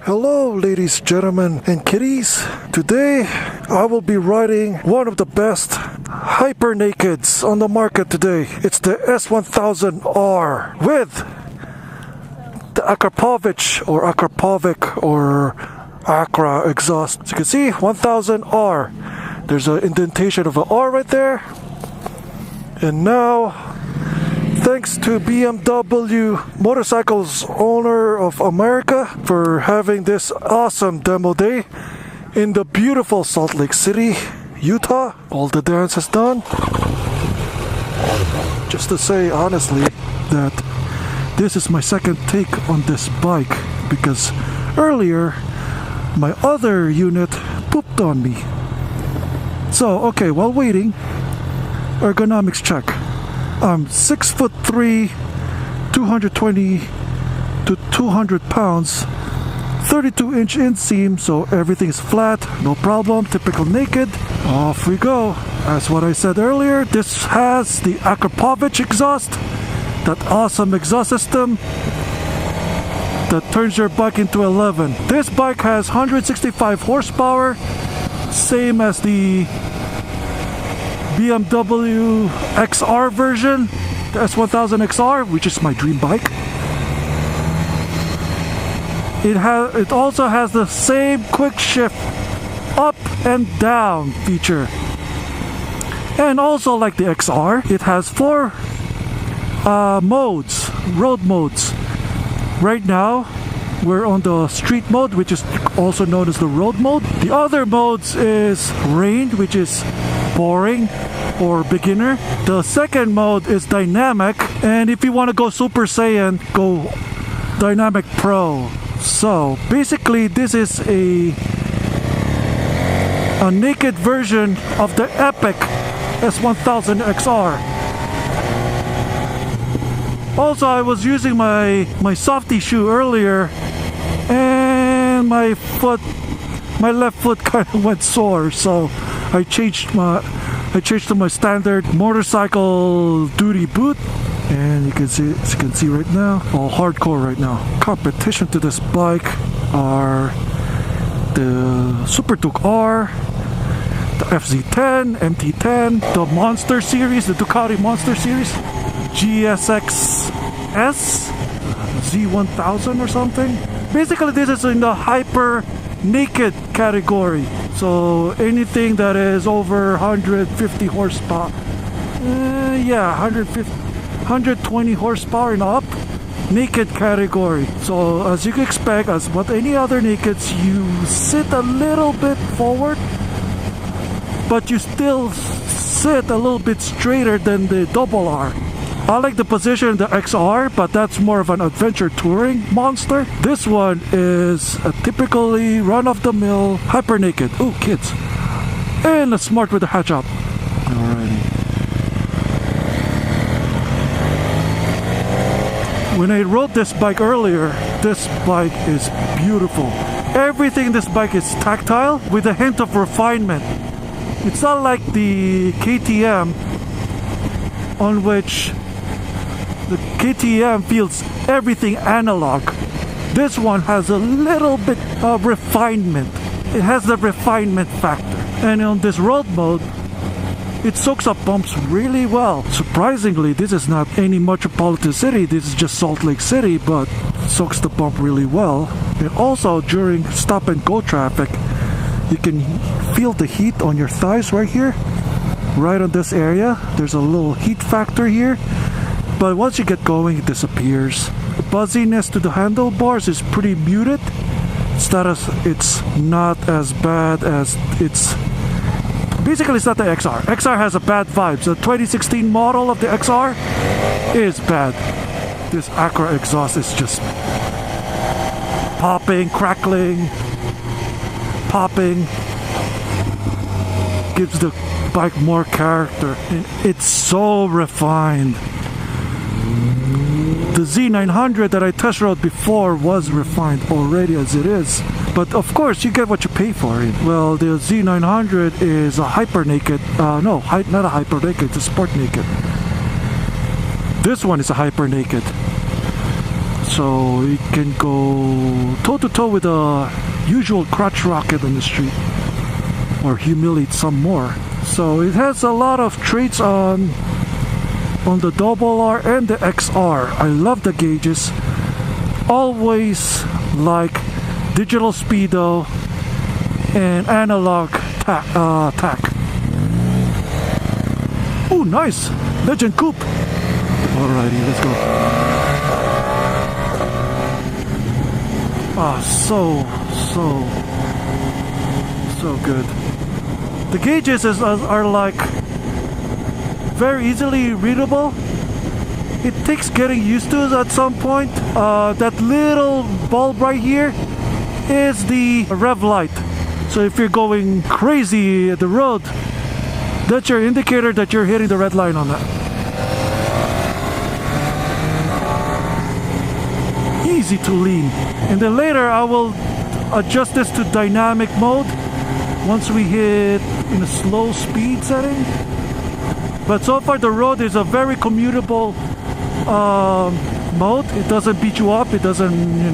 Hello ladies, gentlemen, and kitties. Today I will be riding one of the best hyper nakeds on the market today. It's the S1000R with the Akrapovic or Acra exhaust. As you can see, 1000R. There's an indentation of an R right there. And now, thanks to BMW Motorcycles Owner of America for having this awesome demo day in the beautiful Salt Lake City, Utah. All the dance is done. Just to say honestly that this is my second take on this bike because earlier my other unit pooped on me. So, okay, while waiting, ergonomics check. I'm 6'3", 220 to 200 pounds, 32-inch inseam, so everything's flat, no problem, typical naked. Off we go. As what I said earlier, this has the Akrapovic exhaust, that awesome exhaust system that turns your bike into 11. This bike has 165 horsepower, same as the BMW XR version, the S1000 XR, which is my dream bike. It also has the same quick shift up and down feature. And also like the XR, it has 4 modes, road modes. Right now, we're on the street mode, which is also known as the road mode. The other modes is rain, which is boring or beginner. The second mode is dynamic, and if you want to go Super Saiyan, go Dynamic Pro. So basically this is a naked version of the epic S1000 XR. Also, I was using my softy shoe earlier and my left foot kind of went sore, so I changed to my standard motorcycle duty boot, and you can see, as you can see right now, all hardcore right now. Competition to this bike are the Super Duke R, the FZ10, MT10, the Monster series, the Ducati Monster series, GSX S, Z1000 or something. Basically, this is in the hyper naked category. So anything that is over 150 horsepower, 120 horsepower and up, naked category. So as you can expect, as with any other nakeds, you sit a little bit forward, but you still sit a little bit straighter than the double R. I like the position in the XR, but that's more of an adventure touring monster. This one is a typically run-of-the-mill hyper naked. Ooh, kids. And a smart with a hatch up. Alrighty. When I rode this bike earlier, this bike is beautiful. Everything in this bike is tactile with a hint of refinement. It's not like the KTM, on which the KTM feels everything analog. This one has a little bit of refinement. It has the refinement factor. And on this road mode, it soaks up bumps really well. Surprisingly, this is not any metropolitan city. This is just Salt Lake City, but soaks the bump really well. And also during stop and go traffic, you can feel the heat on your thighs right here. Right on this area. There's a little heat factor here. But once you get going, it disappears. The buzziness to the handlebars is pretty muted. It's not as bad as it's... Basically, it's not the XR. XR has a bad vibe. The 2016 model of the XR is bad. This Acra exhaust is just popping, crackling, popping. Gives the bike more character. And it's so refined. The Z900 that I test rode before was refined already as it is. But of course, you get what you pay for it. Well, the Z900 is a hyper naked. Not a hyper naked, it's a sport naked. This one is a hyper naked. so it can go toe-to-toe with a usual crotch rocket on the street, or humiliate some more. So it has a lot of traits on the R and the XR. I love the gauges. Always like digital speedo and analog tack. Oh, nice! Legend coupe! Alrighty, let's go. Ah, so good. The gauges are like very easily readable. It takes getting used to it at some point. That little bulb right here is the rev light. So if you're going crazy at the road, that's your indicator that you're hitting the red line on that. Easy to lean. And then later I will adjust this to dynamic mode once we hit in a slow speed setting. But so far the road is a very commutable mode. It doesn't beat you up, it doesn't,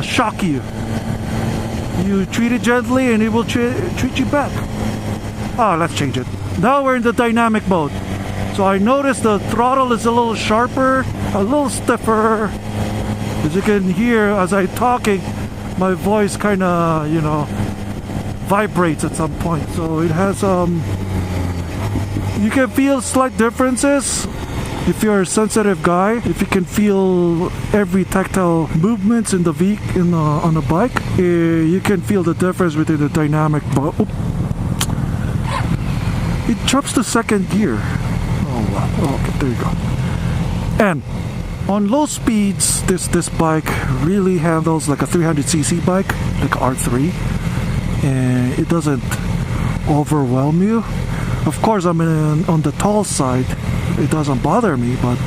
shock you. You treat it gently and it will treat you back. Let's change it. Now we're in the dynamic mode. So I noticed the throttle is a little sharper, a little stiffer. As you can hear as I'm talking, my voice kind of, vibrates at some point. So it has, you can feel slight differences if you're a sensitive guy. If you can feel every tactile movements in the on the bike, you can feel the difference within the dynamic mode. It jumps to second gear. Oh wow! Okay, there you go. And on low speeds, this bike really handles like a 300cc bike, like R3, and it doesn't overwhelm you. Of course, I'm on the tall side. It doesn't bother me, but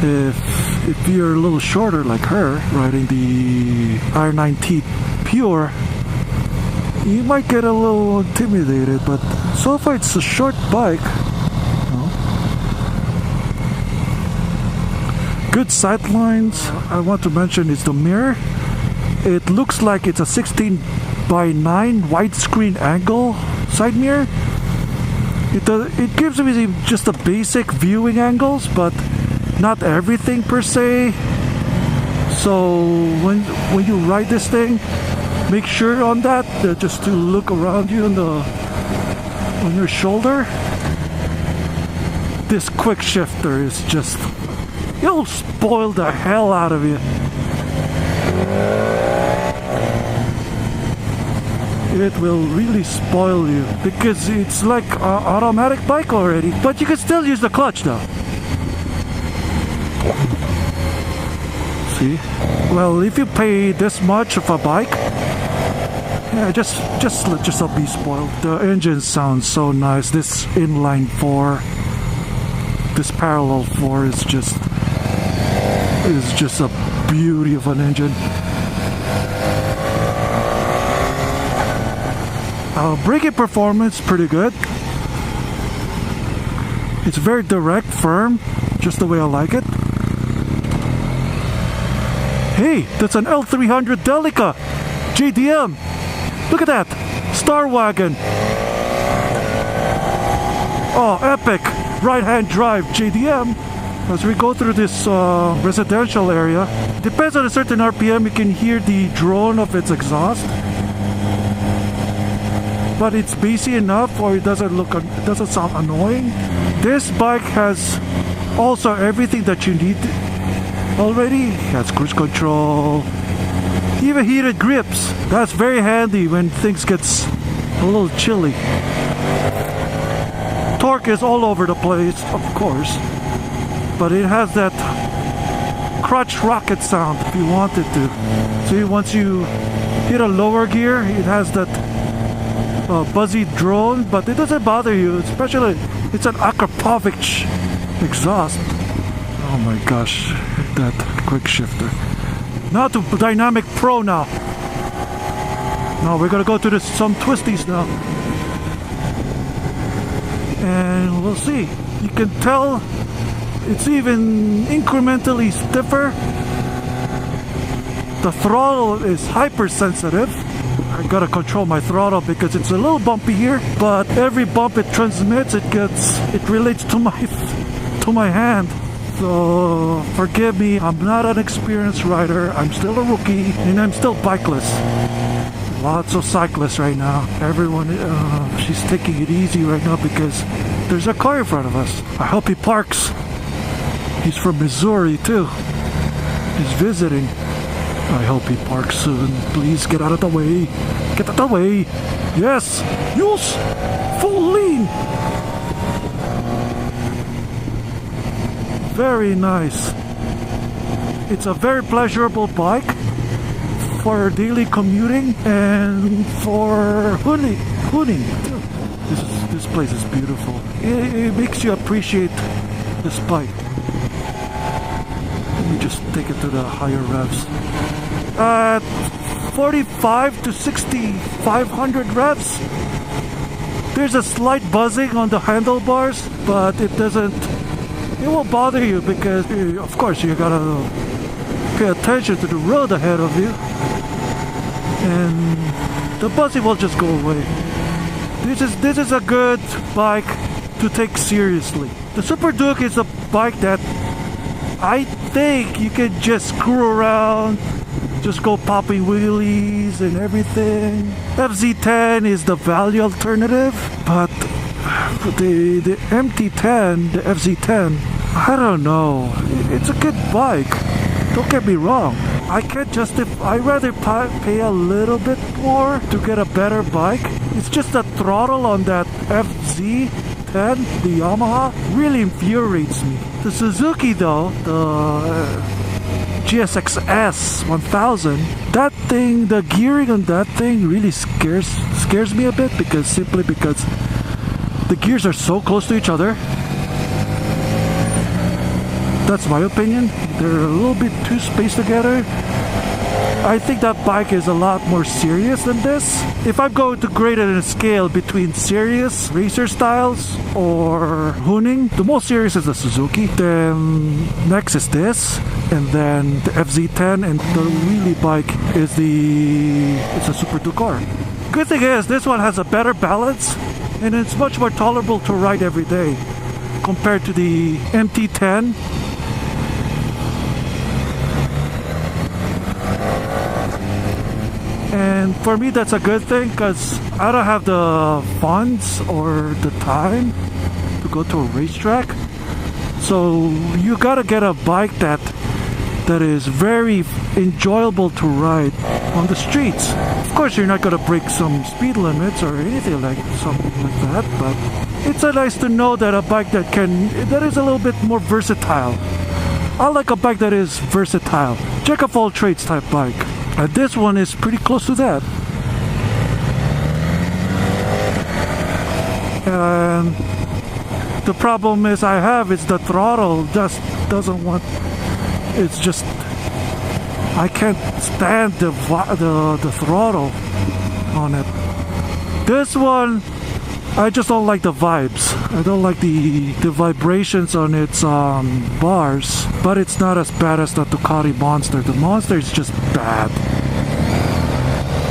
if you're a little shorter like her, riding the R9T Pure, you might get a little intimidated. But so far, it's a short bike. Good sight lines. I want to mention is the mirror. It looks like it's a 16:9 widescreen angle side mirror. It gives me just the basic viewing angles, but not everything per se. So when you ride this thing, make sure on that just to look around you on your shoulder. This quick shifter is just, it'll spoil the hell out of you. It will really spoil you because it's like an automatic bike already, but you can still use the clutch though. See? Well, if you pay this much of a bike, yeah, just be spoiled. The engine sounds so nice. This inline 4, this parallel 4 is just a beauty of an engine. Braking performance pretty good. It's very direct, firm, just the way I like it. Hey, that's an L300 Delica JDM. Look at that, Star Wagon. Oh, epic right-hand drive JDM. As we go through this residential area, depends on a certain RPM, you can hear the drone of its exhaust. But it's bassy enough, or it doesn't sound annoying. This bike has also everything that you need already. It has cruise control, even heated grips. That's very handy when things gets a little chilly. Torque is all over the place, of course, but it has that crotch rocket sound if you want it to. See, once you hit a lower gear, it has that buzzy drone, but it doesn't bother you, especially it's an Akrapovic exhaust. Oh my gosh, that quick shifter. Now to Dynamic Pro now. Now we're gonna go to some twisties now. And we'll see. You can tell it's even incrementally stiffer The throttle is hypersensitive. I gotta control my throttle because it's a little bumpy here, but every bump it transmits, it relates to my hand. So forgive me, I'm not an experienced rider. I'm still a rookie, and I'm still bikeless. Lots of cyclists right now. Everyone, she's taking it easy right now because there's a car in front of us. I hope he parks. He's from Missouri too. He's visiting. I hope he parks soon. Please get out of the way. Get out of the way. Yes. Use full lean. Very nice. It's a very pleasurable bike for daily commuting and for hooning. This place is beautiful. It makes you appreciate this bike. Let me just take it to the higher revs. 45 to 6,500 revs. There's a slight buzzing on the handlebars, but it won't bother you because, of course, you gotta pay attention to the road ahead of you, and the buzzing will just go away. This is a good bike to take seriously. The Super Duke is a bike that I think you can just screw around, just go popping wheelies and everything. FZ10 is the value alternative, but the MT10, the FZ10, I don't know. It's a good bike. Don't get me wrong. I can't justify. I'd rather pay a little bit more to get a better bike. It's just the throttle on that FZ10, the Yamaha, really infuriates me. The Suzuki though, the GSX-S 1000, that thing, the gearing on that thing really scares me a bit simply because the gears are so close to each other. That's my opinion. They're a little bit too spaced together. I think that bike is a lot more serious than this. If I'm going to grade it in a scale between serious racer styles or hooning, the most serious is the Suzuki. Then next is this, and then the FZ10, and the wheelie bike is it's a Super Duke R. Good thing is this one has a better balance, and it's much more tolerable to ride every day compared to the MT10. And for me, that's a good thing because I don't have the funds or the time to go to a racetrack. So you gotta get a bike that is very enjoyable to ride on the streets. Of course, you're not gonna break some speed limits or anything like something like that, but it's nice to know that a bike that is a little bit more versatile. I like a bike that is versatile, jack of all trades type bike. And this one is pretty close to that. And the problem is the throttle just doesn't want. It's just I can't stand the throttle on it. This one, I just don't like the vibes. I don't like the vibrations on its bars, but it's not as bad as the Ducati Monster. The Monster is just bad.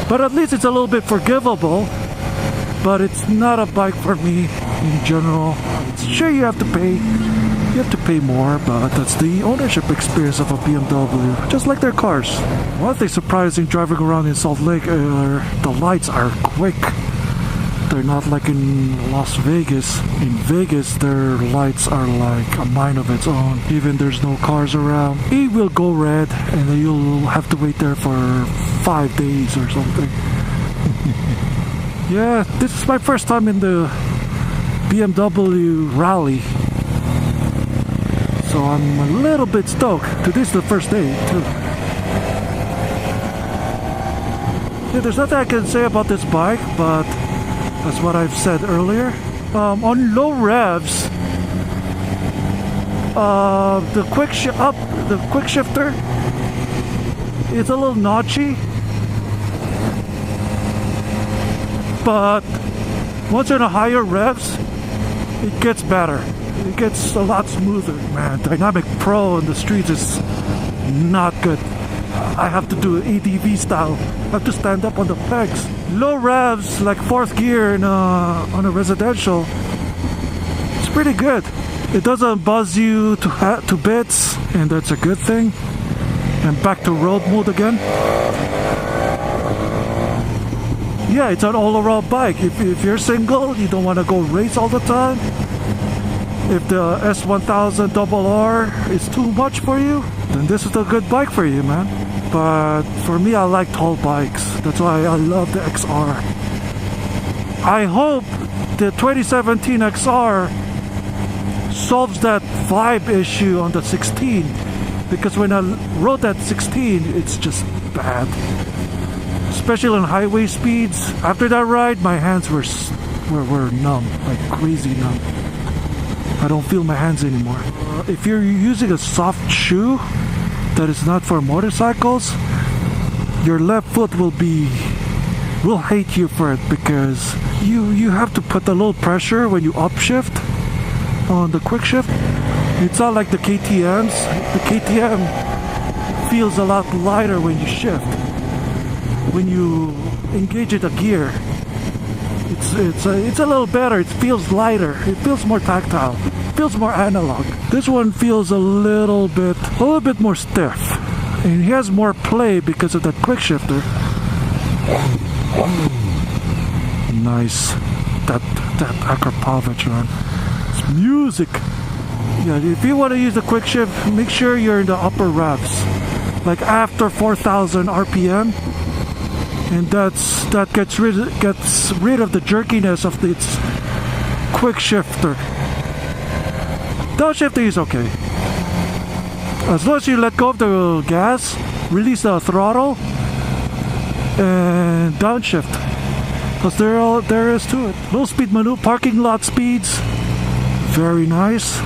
But at least it's a little bit forgivable, but it's not a bike for me in general. Sure, you have to pay more, but that's the ownership experience of a BMW, just like their cars. One thing surprising driving around in Salt Lake, the lights are quick. They're not like in Las Vegas. In Vegas, their lights are like a mind of its own. Even there's no cars around, it will go red, and then you'll have to wait there for 5 days or something. Yeah, this is my first time in the BMW rally, so I'm a little bit stoked. Today's the first day too. Yeah, there's nothing I can say about this bike, but that's what I've said earlier. On low revs, the quick shifter is a little notchy, but once you're in a higher revs, it gets better. It gets a lot smoother, man. Dynamic Pro in the streets is not good. I have to do it ADV style. I have to stand up on the pegs. Low revs, like 4th gear on a residential, it's pretty good. It doesn't buzz you to bits, and that's a good thing. And back to road mode again. Yeah, it's an all-around bike. If you're single, you don't want to go race all the time. If the S1000 RR is too much for you, then this is a good bike for you, man. But for me, I like tall bikes. That's why I love the XR. I hope the 2017 XR solves that vibe issue on the 16, because when I rode that 16, it's just bad. Especially on highway speeds. After that ride, my hands were numb, like crazy numb. I don't feel my hands anymore. If you're using a soft shoe that is not for motorcycles, your left foot will hate you for it, because you have to put a little pressure when you upshift on the quick shift. It's not like the KTMs. The KTM feels a lot lighter when you shift. When you engage in the gear, it's a little better. It feels lighter. It feels more tactile. It feels more analog. This one feels a little bit more stiff, and he has more play because of that quick shifter. Nice, that Akrapovic run. It's music. Yeah, if you want to use the quick shift, make sure you're in the upper revs, like after 4,000 RPM. And that gets rid of the jerkiness of its quick shifter. Downshifting is okay. As long as you let go of the gas, release the throttle, and downshift. Because there is to it. Low speed maneuver, parking lot speeds, very nice.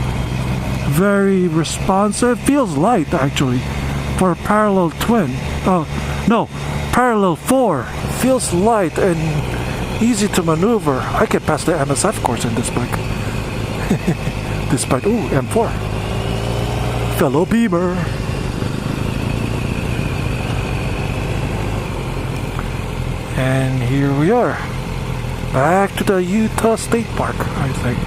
Very responsive. Feels light actually for a parallel twin. No. Parallel 4 feels light and easy to maneuver. I can pass the MSF course in this bike. This bike, ooh, M4. Fellow Beamer. And here we are. Back to the Utah State Park, I think.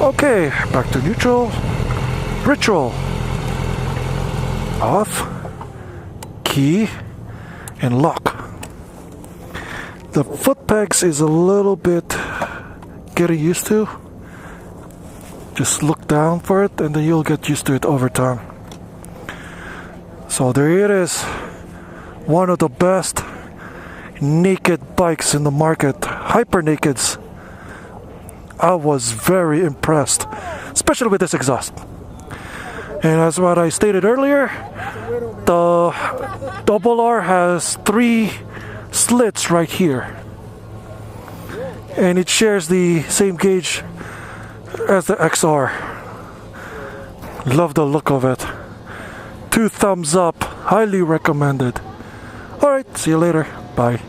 Okay, back to neutral. Ritual. Off. Key and lock. The foot pegs is a little bit getting used to. Just look down for it and then you'll get used to it over time. So there it is. One of the best naked bikes in the market. Hyper nakeds. I was very impressed, especially with this exhaust. And as what I stated earlier, the RR has 3 slits right here, and it shares the same gauge as the XR. Love the look of it. 2 thumbs up. Highly recommended. Alright, see you later. Bye.